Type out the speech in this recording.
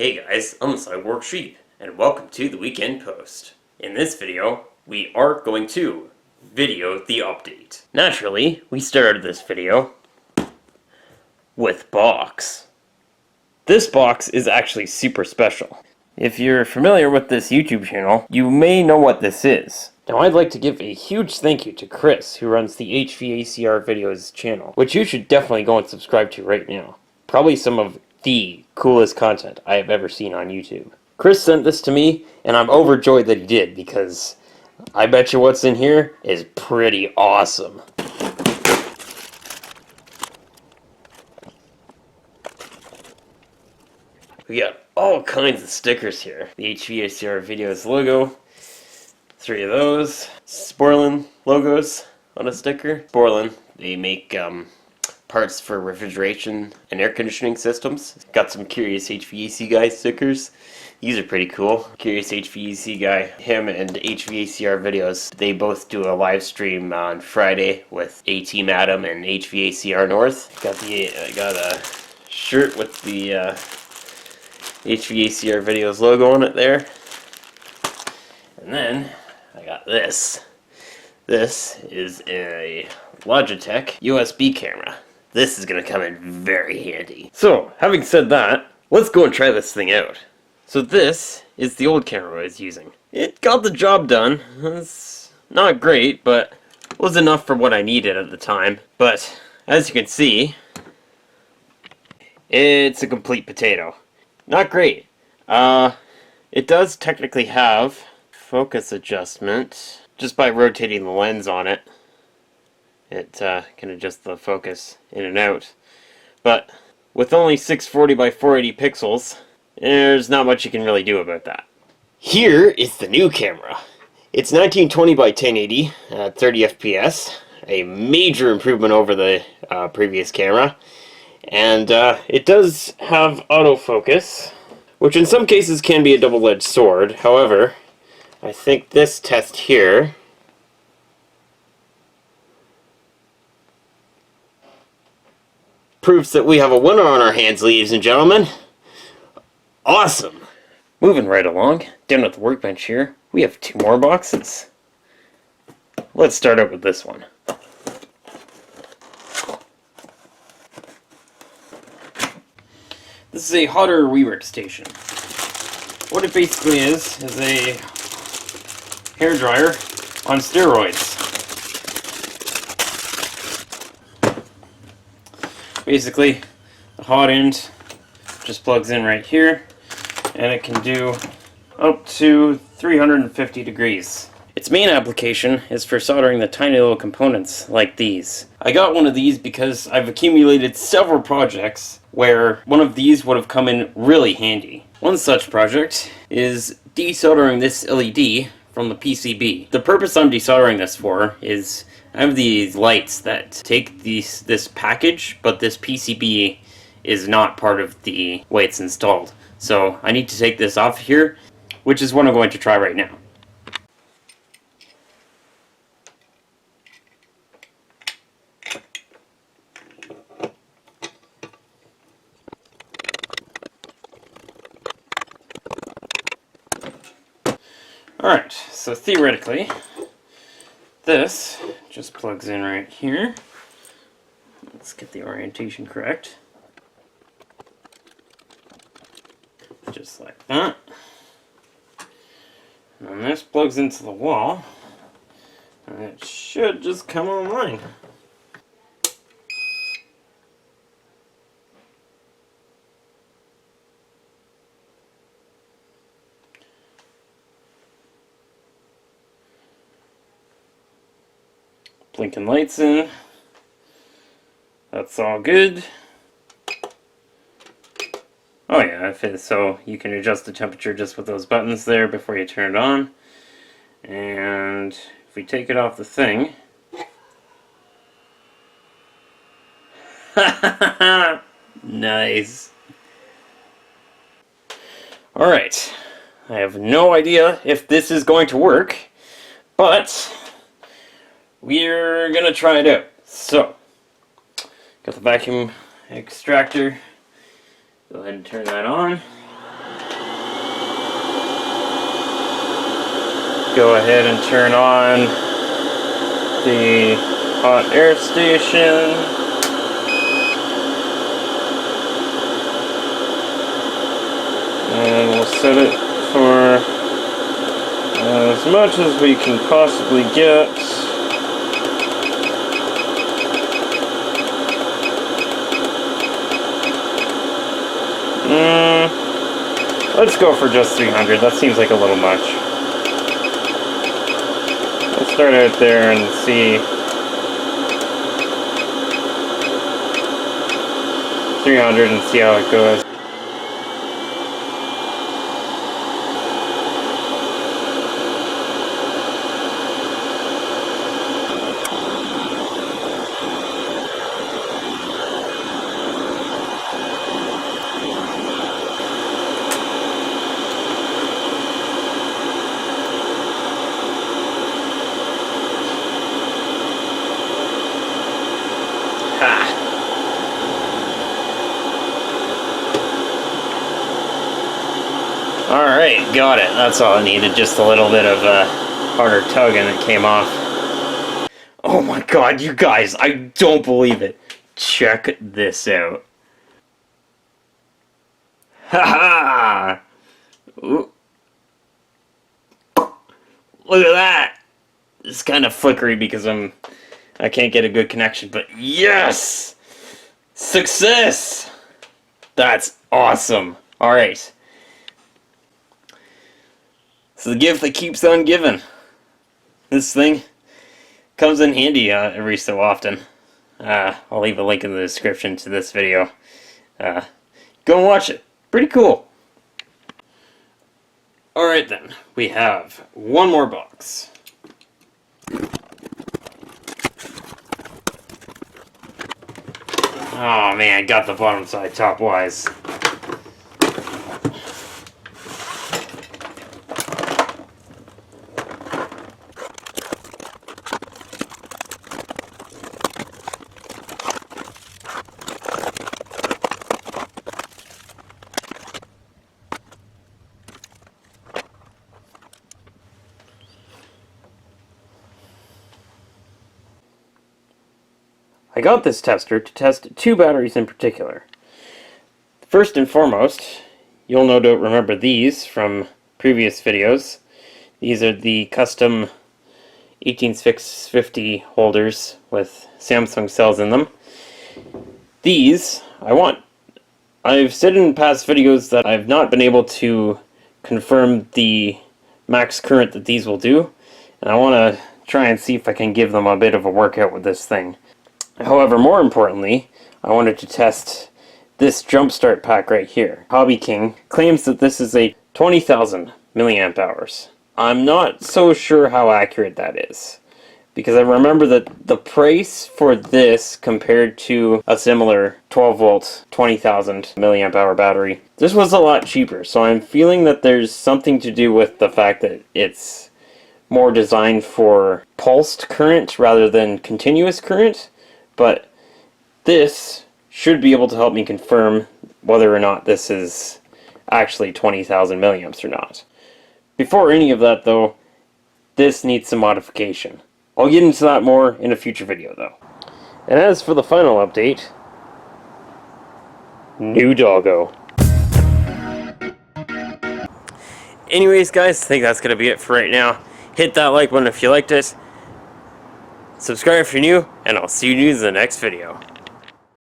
Hey guys, I'm the Cyborg Sheep, and welcome to the Weekend Post. In this video, we are going to video the update. Naturally, we started this video with box. This box is actually super special. If you're familiar with this YouTube channel, you may know what this is. Now I'd like to give a huge thank you to Chris, who runs the HVACR Videos channel, which you should definitely go and subscribe to right now. Probably some of the coolest content I have ever seen on YouTube. Chris sent this to me, and I'm overjoyed that he did, because I bet you what's in here is pretty awesome. We got all kinds of stickers here. The HVACR Videos logo, 3 of those. Sporlan logos on a sticker. Sporlan, they make parts for refrigeration and air conditioning systems. Got some Curious HVAC Guy stickers. These are pretty cool. Curious HVAC Guy, him and HVACR Videos, they both do a live stream on Friday with A-Team Adam and HVACR North. Got a shirt with the HVACR Videos logo on it there. And then I got this. This is a Logitech USB camera. This is going to come in very handy. So, having said that, let's go and try this thing out. So this is the old camera I was using. It got the job done. It's not great, but was enough for what I needed at the time. But, as you can see, it's a complete potato. Not great. It does technically have focus adjustment. Just by rotating the lens on it, it can adjust the focus in and out. But with only 640 by 480 pixels, there's not much you can really do about that. Here is the new camera. It's 1920 by 1080 at 30 FPS, a major improvement over the previous camera. And it does have autofocus, which in some cases can be a double-edged sword. However, I think this test here proves that we have a winner on our hands, ladies and gentlemen. Awesome! Moving right along, down at the workbench here, we have 2 more boxes. Let's start out with this one. This is a hot air rework station. What it basically is a hairdryer on steroids. Basically, the hot end just plugs in right here, and it can do up to 350 degrees. Its main application is for soldering the tiny little components like these. I got one of these because I've accumulated several projects where one of these would have come in really handy. One such project is desoldering this LED from the PCB. The purpose I'm desoldering this for is I have these lights that take this package, but this PCB is not part of the way it's installed. So I need to take this off here, which is what I'm going to try right now. Alright, so theoretically, this just plugs in right here. Let's get the orientation correct. Just like that. And then this plugs into the wall, and it should just come online. Blinking lights in. That's all good. Oh yeah, so you can adjust the temperature just with those buttons there before you turn it on. And if we take it off the thing... Nice. Alright, I have no idea if this is going to work, but we're gonna try it out. So, got the vacuum extractor. Go ahead and turn that on. go ahead and turn on the hot air station. And we'll set it for as much as we can possibly get. Let's go for just 300. That seems like a little much. Let's start out there and see. 300 and see how it goes. Alright, got it. That's all I needed. Just a little bit of a harder tug and it came off. Oh my god, you guys, I don't believe it. Check this out. Haha! Look at that! It's kind of flickery because I can't get a good connection, but yes! Success! That's awesome. Alright. It's the gift that keeps on giving. This thing comes in handy every so often. I'll leave a link in the description to this video. Go and watch it. Pretty cool. Alright then, we have one more box. Oh man, got the bottom side top wise. I got this tester to test two batteries in particular. First and foremost, you'll no doubt remember these from previous videos. These are the custom 18650 holders with Samsung cells in them. These, I've said in past videos that I've not been able to confirm the max current that these will do, and I want to try and see if I can give them a bit of a workout with this thing. However, more importantly, I wanted to test this jumpstart pack right here. Hobby King claims that this is a 20,000 milliamp hours. I'm not so sure how accurate that is, because I remember that the price for this compared to a similar 12 volt 20,000 milliamp hour battery, this was a lot cheaper. So I'm feeling that there's something to do with the fact that it's more designed for pulsed current rather than continuous current. But this should be able to help me confirm whether or not this is actually 20,000 milliamps or not. Before any of that though, this needs some modification. I'll get into that more in a future video though. And as for the final update, new doggo. Anyways guys, I think that's going to be it for right now. Hit that like button if you liked it. Subscribe if you're new, and I'll see you in the next video.